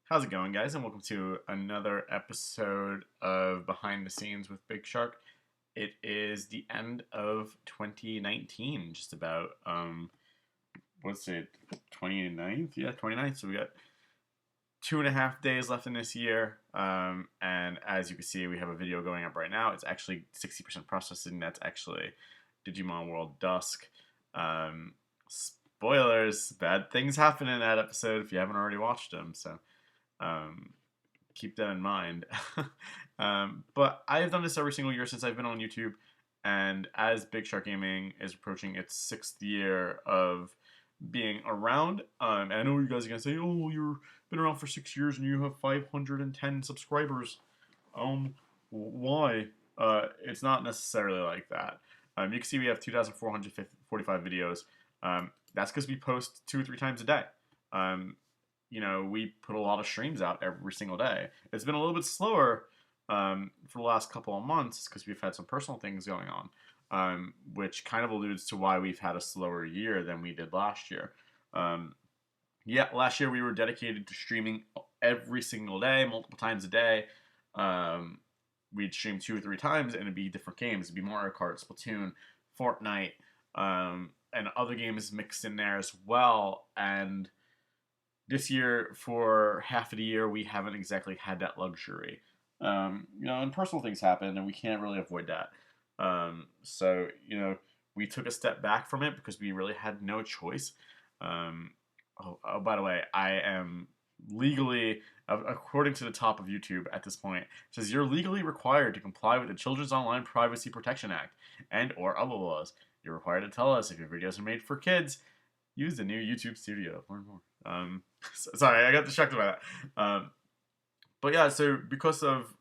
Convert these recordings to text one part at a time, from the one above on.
How's it going, guys? And welcome to another episode of Behind the Scenes with Big Shark. It is the end of 2019, just about. What's it, 29th? Yeah, 29th. So we got 2.5 days left in this year. And as you can see, we have a video going up right now. It's actually 60% processing. That's actually Digimon World Dusk. Spoilers, bad things happen in that episode if you haven't already watched them. So um, keep that in mind. But I have done this every single year since I've been on YouTube, and as Big Shark Gaming is approaching its 6th year of being around, and I know you guys are gonna say, "Oh, you've been around for 6 years and you have 510 subscribers." Why? It's not necessarily like that. You can see we have 2,445 videos. That's because we post 2 or 3 times a day. Um, we put a lot of streams out every single day. It's been a little bit slower for the last couple of months because we've had some personal things going on, which kind of alludes to why we've had a slower year than we did last year. Yeah, last year we were dedicated to streaming every single day, multiple times a day. We'd stream 2 or 3 times, and it'd be different games. It'd be Mario Kart, Splatoon, Fortnite, and other games mixed in there as well. And this year, for half of the year, we haven't exactly had that luxury. And personal things happen, and we can't really avoid that. So, we took a step back from it because we really had no choice. By the way, I am legally, according to the top of YouTube at this point, it says you're legally required to comply with the Children's Online Privacy Protection Act and/or other laws. You're required to tell us if your videos are made for kids. Use the new YouTube Studio. Learn more. Sorry, I got distracted by that. But yeah, so because of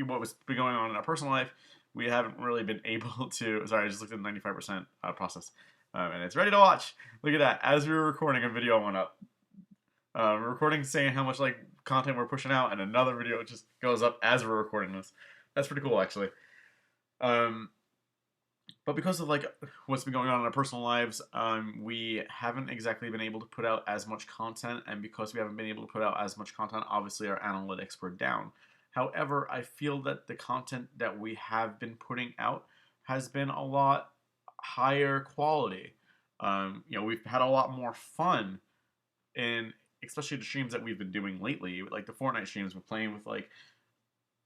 what was been going on in our personal life, we haven't really been able to. Sorry, I just looked at the 95% process, and it's ready to watch. Look at that. As we were recording, a video went up. We're recording saying how much content we're pushing out, and another video just goes up as we're recording this. That's pretty cool, actually. But because of what's been going on in our personal lives, we haven't exactly been able to put out as much content, and because we haven't been able to put out as much content, obviously our analytics were down. However, I feel that the content that we have been putting out has been a lot higher quality. We've had a lot more fun in, especially the streams that we've been doing lately, like the Fortnite streams. We're playing with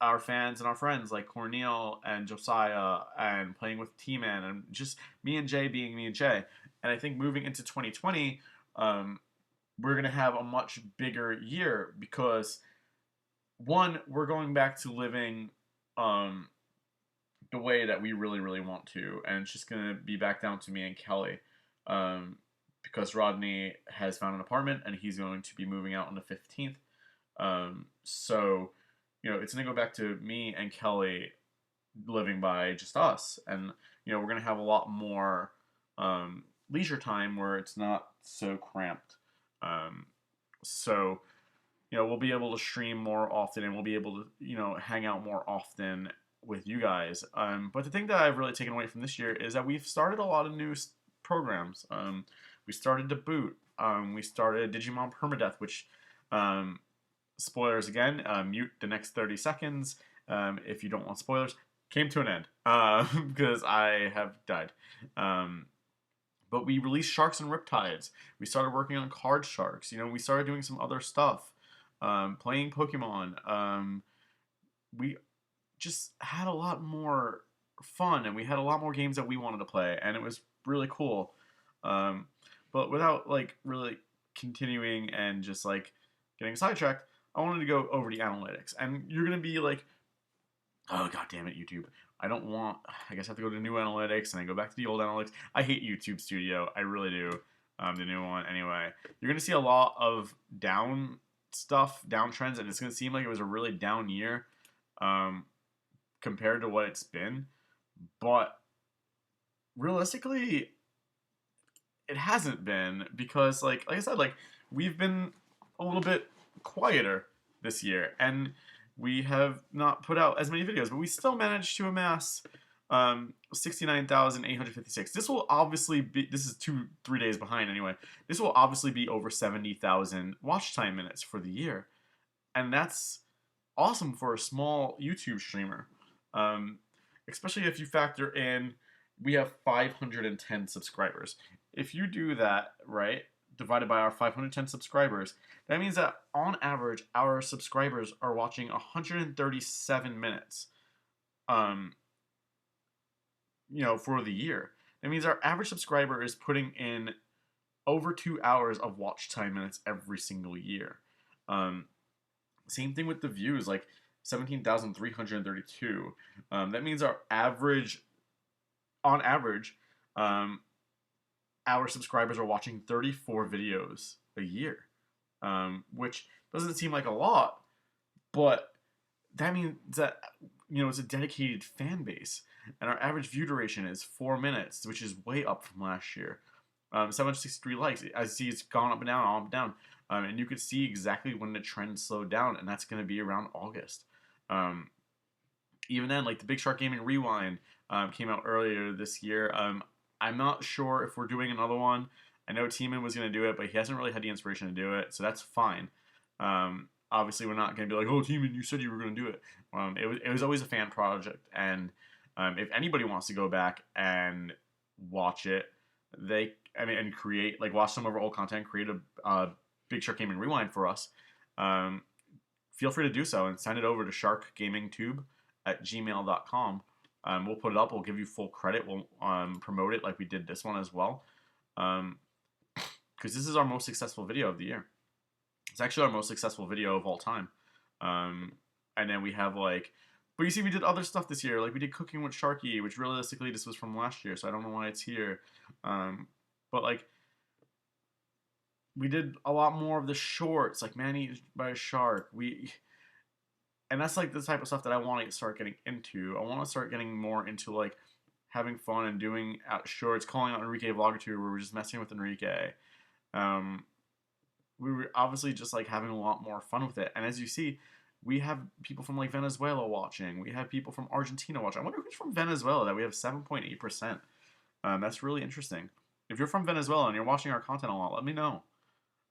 our fans and our friends like Cornel and Josiah, and playing with T-Man, and just me and Jay being me and Jay. And I think moving into 2020, we're going to have a much bigger year because, one, we're going back to living the way that we really, really want to. And it's just going to be back down to me and Kelly, because Rodney has found an apartment and he's going to be moving out on the 15th. So it's going to go back to me and Kelly living by just us. And, we're going to have a lot more leisure time where it's not so cramped. So, we'll be able to stream more often, and we'll be able to, hang out more often with you guys. But the thing that I've really taken away from this year is that we've started a lot of new programs. We started to boot. We started Digimon Permadeath, which... spoilers again, mute the next 30 seconds if you don't want spoilers. Came to an end because I have died. But we released Sharks and Riptides. We started working on Card Sharks. We started doing some other stuff. Playing Pokemon. We just had a lot more fun, and we had a lot more games that we wanted to play, and it was really cool. But without really continuing and just getting sidetracked, I wanted to go over the analytics. And you're going to be like, oh, god damn it, YouTube. I guess I have to go to new analytics and then go back to the old analytics. I hate YouTube Studio. I really do. The new one. Anyway, you're going to see a lot of down trends, and it's going to seem like it was a really down year compared to what it's been. But realistically, it hasn't been, because like I said, we've been a little bit quieter this year, and we have not put out as many videos, but we still managed to amass 69,856. This will obviously be, this is 2-3 days behind anyway. This will obviously be over 70,000 watch time minutes for the year. and that's awesome for a small YouTube streamer. Um, Especially if you factor in we have 510 subscribers. If you do that, right, divided by our 510 subscribers, that means that on average our subscribers are watching 137 minutes um for the year. That means our average subscriber is putting in over 2 hours of watch time minutes every single year. Um, Same thing with the views, like 17,332. That means on average, um, our subscribers are watching 34 videos a year, which doesn't seem like a lot, but that means that it's a dedicated fan base, and our average view duration is 4 minutes, which is way up from last year. 763 likes. As you see, it's gone up and down, up and down, and you could see exactly when the trend slowed down, and that's going to be around August. Even then, like the Big Shark Gaming Rewind came out earlier this year. I'm not sure if we're doing another one. I know Teeman was going to do it, but he hasn't really had the inspiration to do it, so that's fine. Obviously, we're not going to be like, oh, Teeman, you said you were going to do it. It was always a fan project, and if anybody wants to go back and watch it, and create, like, watch some of our old content, create a Big Shark Gaming Rewind for us, feel free to do so and send it over to sharkgamingtube@gmail.com. We'll put it up. We'll give you full credit. We'll promote it like we did this one as well. Because this is our most successful video of the year. It's actually our most successful video of all time. And then we have but you see, we did other stuff this year. Like we did Cooking with Sharky, which realistically this was from last year, so I don't know why it's here. But we did a lot more of the shorts, like Man Eaten by a Shark. And that's the type of stuff that I want to start getting into. I want to start getting more into having fun and doing shorts, calling out Enrique Vlogger where we're just messing with Enrique. We were obviously just having a lot more fun with it. And as you see, we have people from Venezuela watching. We have people from Argentina watching. I wonder who's from Venezuela that we have 7.8%. That's really interesting. If you're from Venezuela and you're watching our content a lot, let me know.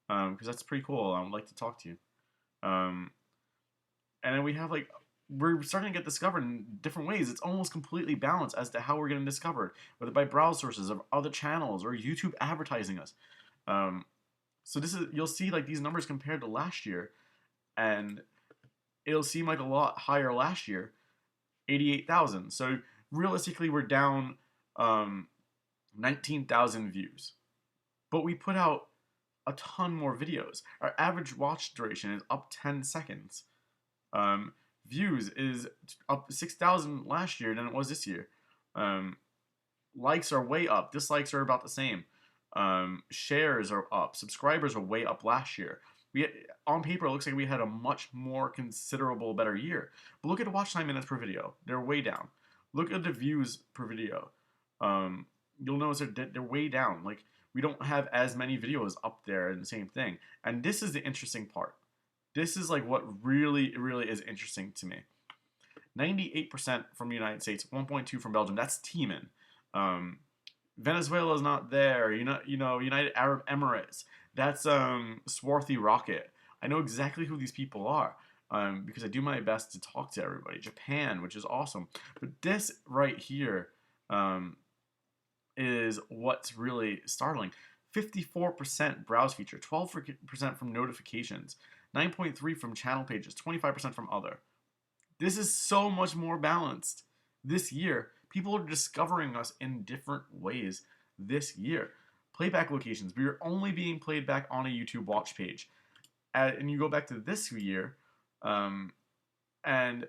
Because that's pretty cool. I would like to talk to you. And then we have we're starting to get discovered in different ways. It's almost completely balanced as to how we're getting discovered, whether by browse sources of other channels or YouTube advertising us. So you'll see these numbers compared to last year, and it'll seem like a lot higher last year, 88,000. So realistically, we're down 19,000 views, but we put out a ton more videos. Our average watch duration is up 10 seconds. Views is up 6,000 last year than it was this year. Likes are way up. Dislikes are about the same. Shares are up. Subscribers are way up last year. On paper, it looks like we had a much more considerable better year. But look at the watch time minutes per video. They're way down. Look at the views per video. You'll notice they're way down. We don't have as many videos up there and the same thing. And this is the interesting part. This is what really, really is interesting to me. 98% from the United States, 1.2 from Belgium. That's Teeman. Venezuela is not there. United Arab Emirates. That's Swarthy Rocket. I know exactly who these people are because I do my best to talk to everybody. Japan, which is awesome. But this right here is what's really startling. 54% browse feature, 12% from notifications, 9.3% from channel pages, 25% from other. This is so much more balanced this year. People are discovering us in different ways this year. Playback locations. We are only being played back on a YouTube watch page. And you go back to this year, and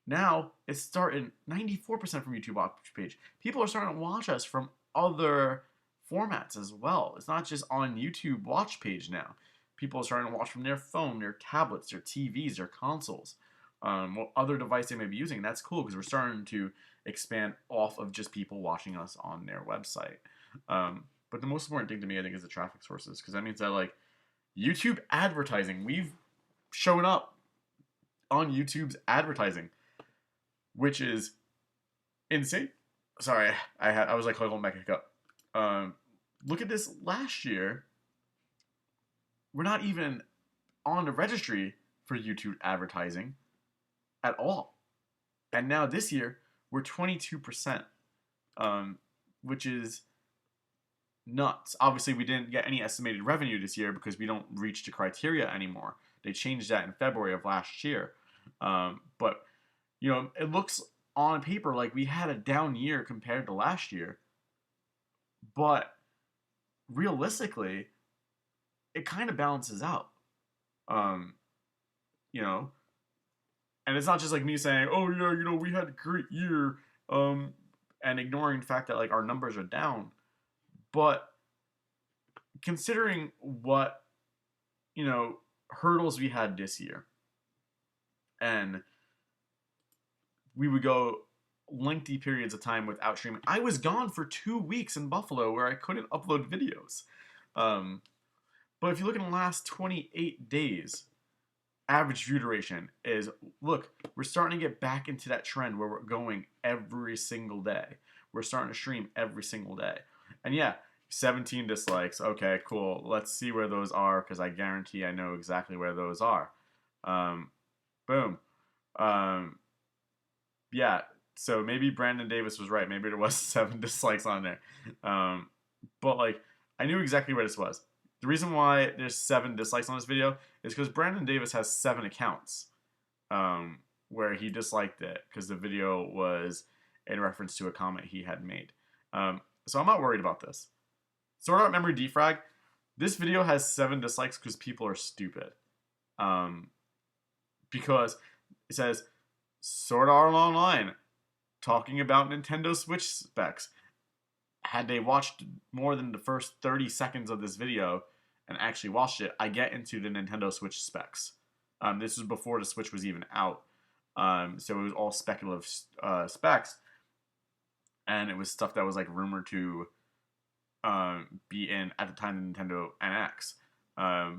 now it's starting 94% from YouTube watch page. People are starting to watch us from other formats as well. It's not just on YouTube watch page now. People are starting to watch from their phone, their tablets, their TVs, their consoles, what other device they may be using. That's cool because we're starting to expand off of just people watching us on their website. But the most important thing to me, I think, is the traffic sources, because that means that YouTube advertising, we've shown up on YouTube's advertising, which is insane. Sorry, I was holding back a hiccup. Look at this last year. We're not even on the registry for YouTube advertising at all. And now this year, we're 22%, which is nuts. Obviously, we didn't get any estimated revenue this year because we don't reach the criteria anymore. They changed that in February of last year. But, you know, it looks on paper like we had a down year compared to last year. But realistically, it kind of balances out. You know, and it's not just like me saying, oh, yeah, you know, we had a great year, and ignoring the fact that, like, our numbers are down. But considering what, you know, hurdles we had this year, and we would go lengthy periods of time without streaming. I was gone for 2 weeks in Buffalo where I couldn't upload videos. But if you look in the last 28 days, average view duration is, look, we're starting to get back into that trend where we're going every single day. We're starting to stream every single day. And yeah, 17 dislikes. Okay, cool. Let's see where those are, because I guarantee I know exactly where those are. Boom. Yeah, so maybe Brandon Davis was right. Maybe there was 7 dislikes on there. But, like, I knew exactly where this was. The reason why there's 7 dislikes on this video is because Brandon Davis has 7 accounts where he disliked it because the video was in reference to a comment he had made. So I'm not worried about this. Sword Art Memory Defrag, this video has 7 dislikes because people are stupid. Because it says, Sword Art Online, talking about Nintendo Switch specs. Had they watched more than the first 30 seconds of this video and actually watched it, I get into the Nintendo Switch specs. This was before the Switch was even out. So it was all speculative specs. And it was stuff that was like rumored to be in, at the time, the Nintendo NX.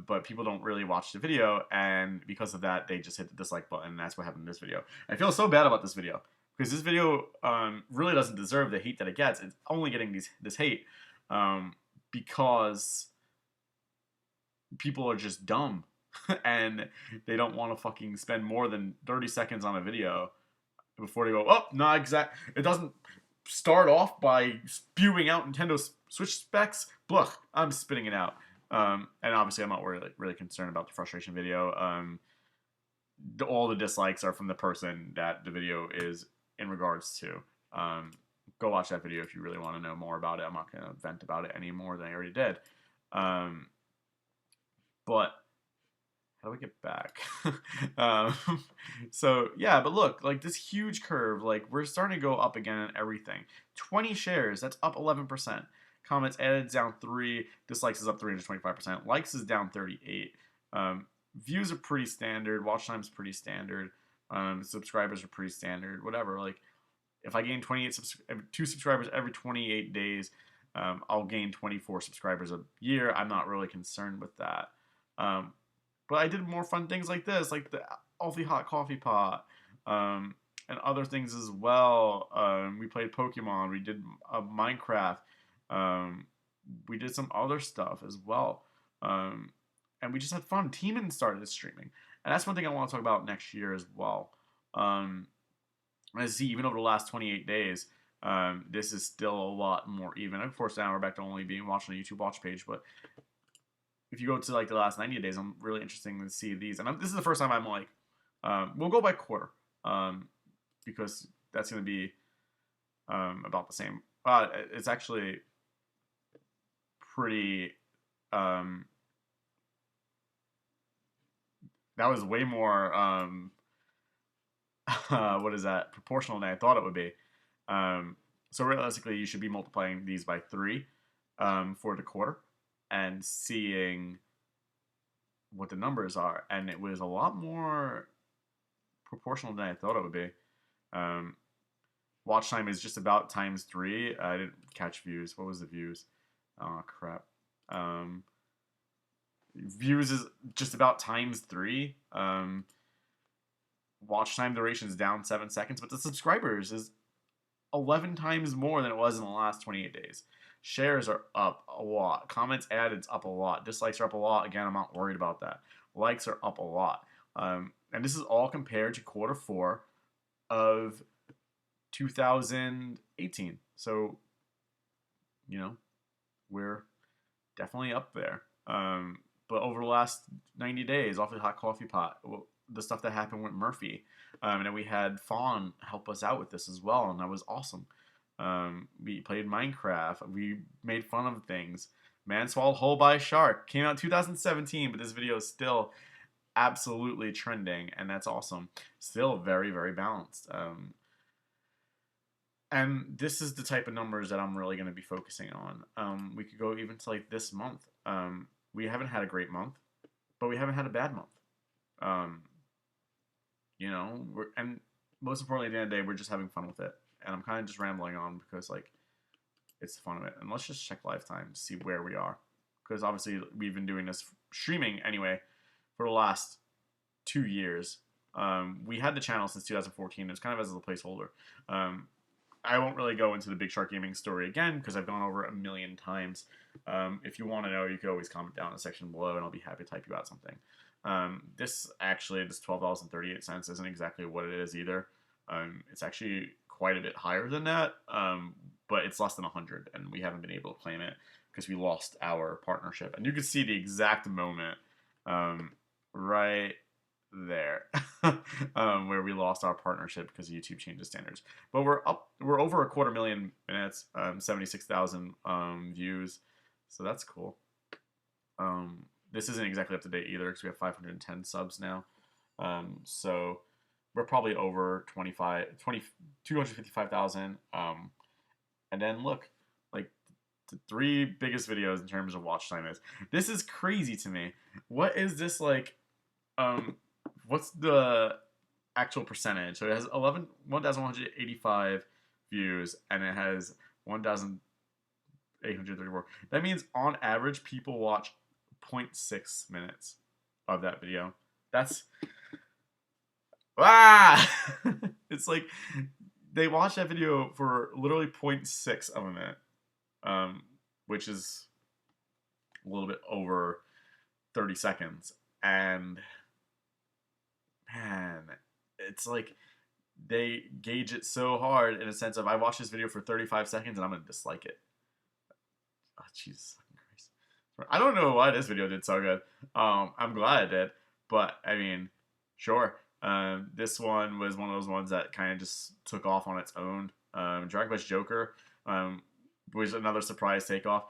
But people don't really watch the video, and because of that, they just hit the dislike button, and that's what happened in this video. I feel so bad about this video, because this video really doesn't deserve the hate that it gets. It's only getting this hate because people are just dumb, and they don't want to fucking spend more than 30 seconds on a video before they go, oh, no, it doesn't start off by spewing out Nintendo Switch specs. Blah, I'm spitting it out. And obviously, I'm not really concerned about the frustration video. All the dislikes are from the person that the video is in regards to. Go watch that video if you really want to know more about it. I'm not going to vent about it any more than I already did. But how do we get back? So yeah, but look, like this huge curve, like we're starting to go up again on everything. 20 shares, that's up 11%. Comments added is down 3. Dislikes is up 325%. Likes is down 38. Views are pretty standard. Watch time is pretty standard. Subscribers are pretty standard. Whatever. Like, if I gain 2 subscribers every 28 days, I'll gain 24 subscribers a year. I'm not really concerned with that. But I did more fun things like this, like the Awfully Hot Coffee Pot, and other things as well. We played Pokemon. We did Minecraft. We did some other stuff as well. And we just had fun. Teeman started streaming. And that's one thing I want to talk about next year as well. As see, even over the last 28 days, this is still a lot more even. Of course, now we're back to only being watched on the YouTube watch page, but if you go to like the last 90 days, I'm really interested to see these. And this is the first time I'm like, we'll go by quarter, because that's going to be about the same. It's actually pretty, that was way more, what is that, proportional than I thought it would be. So realistically, you should be multiplying these by 3 for the quarter and seeing what the numbers are. And it was a lot more proportional than I thought it would be. Watch time is just about times 3. I didn't catch views. What was the views? Oh, crap. Views is just about times 3. Watch time duration is down 7 seconds, but the subscribers is 11 times more than it was in the last 28 days. Shares are up a lot. Comments added up a lot. Dislikes are up a lot. Again, I'm not worried about that. Likes are up a lot. And this is all compared to quarter 4 of 2018. So, you know, we're definitely up there. But over the last 90 days, off the hot coffee pot, the stuff that happened with Murphy, and then we had Fawn help us out with this as well, and that was awesome. We played Minecraft. We made fun of things. Man swallowed whole by a shark. Came out 2017, but this video is still absolutely trending, and that's awesome. Still very, very balanced. And this is the type of numbers that I'm really going to be focusing on. We could go even to like this month. We haven't had a great month, but we haven't had a bad month. And most importantly, at the end of the day, we're just having fun with it. And I'm kind of just rambling on because like it's the fun of it. And let's just check lifetime to see where we are, because obviously we've been doing this streaming anyway for the last 2 years. We had the channel since 2014. It's kind of as a placeholder. I won't really go into the Big Shark Gaming story again because I've gone over it a million times. If you want to know, you can always comment down in the section below, and I'll be happy to type you out something. This $12.38 isn't exactly what it is either. It's actually quite a bit higher than that, but it's less than 100, and we haven't been able to claim it because we lost our partnership. And you can see the exact moment right there where we lost our partnership because YouTube changed the standards. But we're over 250,000 minutes, 76,000 views, so that's cool. This isn't exactly up to date either because we have 510 subs now, so we're probably over 255,000. And then look, like the 3 biggest videos in terms of watch time is, this is crazy to me. What is this like? What's the actual percentage? So it has 1,185 views, and it has 1,834. That means on average, people watch 0.6 minutes of that video. That's it's like they watch that video for literally 0.6 of a minute, which is a little bit over 30 seconds, and man, it's like they gauge it so hard in a sense of, I watched this video for 35 seconds and I'm gonna dislike it. Oh, Jesus Christ. I don't know why this video did so good. I'm glad it did, but I mean, sure. This one was one of those ones that kind of just took off on its own. Dragon Quest Joker was another surprise takeoff.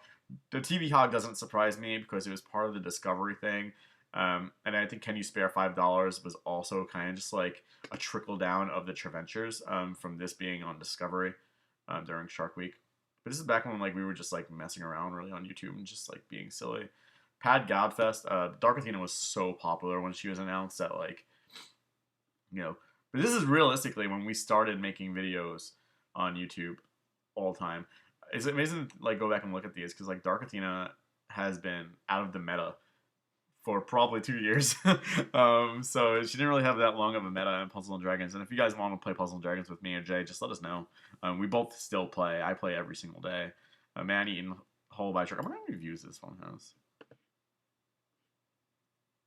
The TV Hog doesn't surprise me because it was part of the Discovery thing. And I think Can You Spare $5 was also kind of just like a trickle down of the Treventures from this being on Discovery during Shark Week. But this is back when like we were just like messing around really on YouTube and just like being silly. Pad Godfest, Dark Athena was so popular when she was announced that like, but this is realistically when we started making videos on YouTube all the time. It's amazing to like go back and look at these because like Dark Athena has been out of the meta for probably 2 years. So she didn't really have that long of a meta in Puzzle and Dragons. And if you guys want to play Puzzle and Dragons with me or Jay, just let us know. We both still play. I play every single day. Man eating whole by shark. I wonder how many views this one has.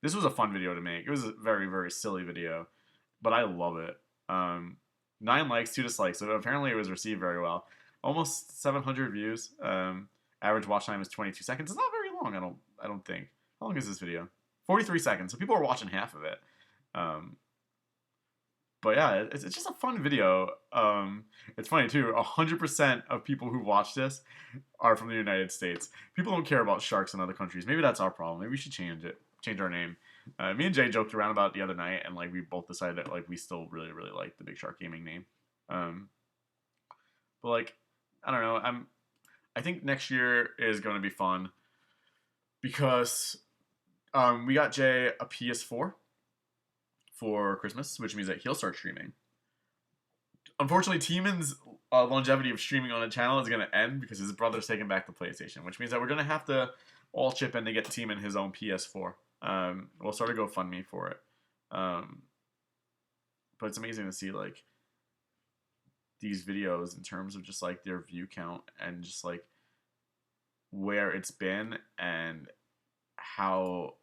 This was a fun video to make. It was a very, very silly video, but I love it. 9 likes, 2 dislikes. So apparently it was received very well. Almost 700 views. Average watch time is 22 seconds. It's not very long. I don't think. How long is this video? 43 seconds. So people are watching half of it. But yeah, it's just a fun video. It's funny too. 100% of people who watch this are from the United States. People don't care about sharks in other countries. Maybe that's our problem. Maybe we should change it. Change our name. Me and Jay joked around about it the other night, and like we both decided that like we still really, really like the Big Shark Gaming name. But like, I don't know. I think next year is going to be fun because we got Jay a PS4 for Christmas, which means that he'll start streaming. Unfortunately, Teeman's longevity of streaming on the channel is going to end because his brother's taking back the PlayStation, which means that we're going to have to all chip in to get Teeman his own PS4. We'll start a GoFundMe for it. But it's amazing to see like these videos in terms of just like their view count and just like where it's been and how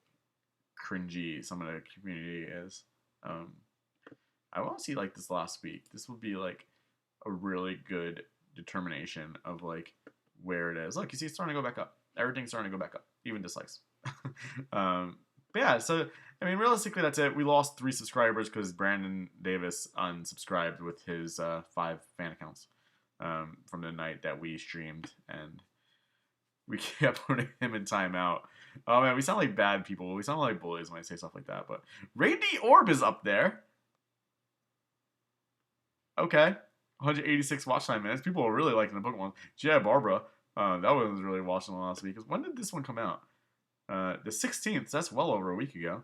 cringy some of the community is. I want to see like this last week. This would be like a really good determination of like where it is. Look, you see, it's starting to go back up. Everything's starting to go back up, even dislikes. But yeah, so I mean, realistically, that's it. We lost 3 subscribers because Brandon Davis unsubscribed with his 5 fan accounts from the night that we streamed, and we kept putting him in timeout. Oh man, we sound like bad people. We sound like bullies when I say stuff like that. But Randy Orb is up there. Okay, 186 watch time minutes. People are really liking the Pokemon. Yeah, Barbara. That one was really watching the last week. When did this one come out? The 16th. That's well over a week ago.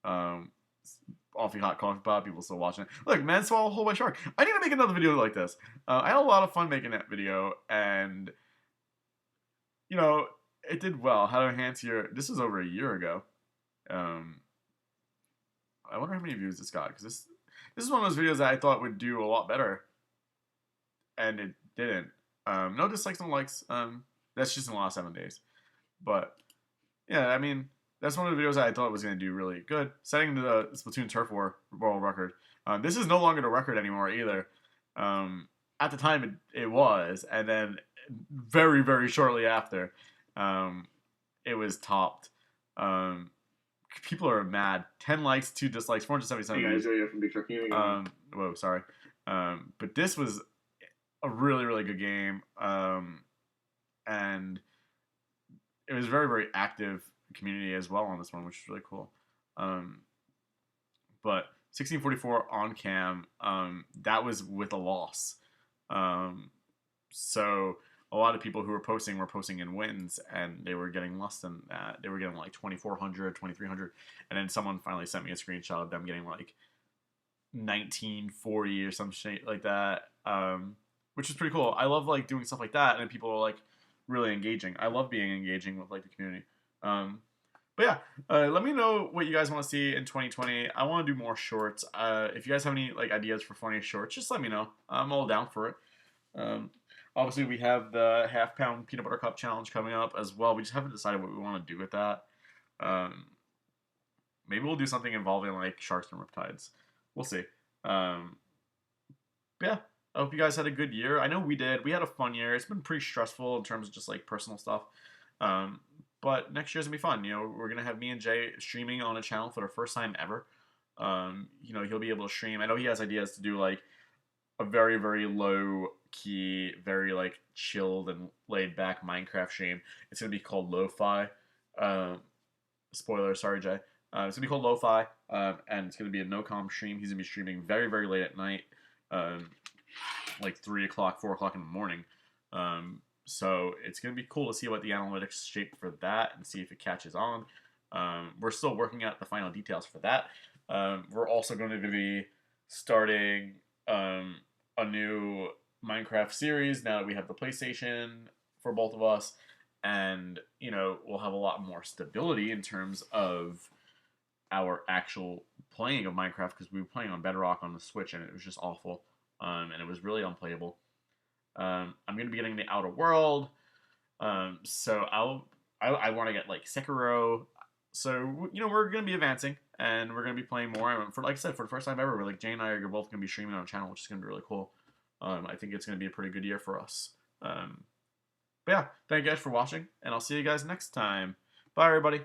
Awfully Hot Coffee Pot. People still watching it. Look, man, swallow a whole white shark. I need to make another video like this. I had a lot of fun making that video, and you know, it did well. How to enhance your. This was over a year ago. I wonder how many views this got, because this is one of those videos that I thought would do a lot better, and it didn't. No dislikes, no likes. That's just in the last 7 days. But yeah, I mean, that's one of the videos that I thought was going to do really good. Setting the Splatoon Turf War world record. This is no longer the record anymore either. At the time, it was, and then very, very shortly after, it was topped. People are mad. 10 likes, 2 dislikes, 477 views. From Big Shark Gaming. Whoa, sorry. But this was a really, really good game. And it was very, very active community as well on this one, which is really cool. But 1644 on cam, that was with a loss. So a lot of people who were posting in wins, and they were getting less than that. They were getting like 2,400, 2,300, and then someone finally sent me a screenshot of them getting like 1940 or some shit like that, which is pretty cool. I love like doing stuff like that, and people are like really engaging. I love being engaging with like the community. But yeah, let me know what you guys want to see in 2020. I want to do more shorts. If you guys have any like ideas for funny shorts, just let me know. I'm all down for it. Obviously, we have the half-pound peanut butter cup challenge coming up as well. We just haven't decided what we want to do with that. Maybe we'll do something involving like sharks and riptides. We'll see. But yeah, I hope you guys had a good year. I know we did. We had a fun year. It's been pretty stressful in terms of just like personal stuff. But next year's gonna be fun. You know, we're gonna have me and Jay streaming on a channel for the first time ever. You know, he'll be able to stream. I know he has ideas to do like a very, very low key, very like chilled and laid back Minecraft stream. It's gonna be called Lo-Fi. Spoiler, sorry Jay. It's gonna be called Lo-Fi, and it's gonna be a no-comm stream. He's gonna be streaming very, very late at night, like 3 o'clock, 4 o'clock in the morning. So it's gonna be cool to see what the analytics shape for that and see if it catches on. We're still working out the final details for that. We're also going to be starting a new Minecraft series now that we have the PlayStation for both of us, and you know, we'll have a lot more stability in terms of our actual playing of Minecraft, because we were playing on Bedrock on the Switch and it was just awful, and it was really unplayable. I'm going to be getting the Outer World, so I want to get like Sekiro. So you know, we're going to be advancing, and we're going to be playing more. And for like I said, for the first time ever, we're like Jay and I are both going to be streaming on a channel, which is going to be really cool. I think it's going to be a pretty good year for us. But yeah, thank you guys for watching, and I'll see you guys next time. Bye, everybody.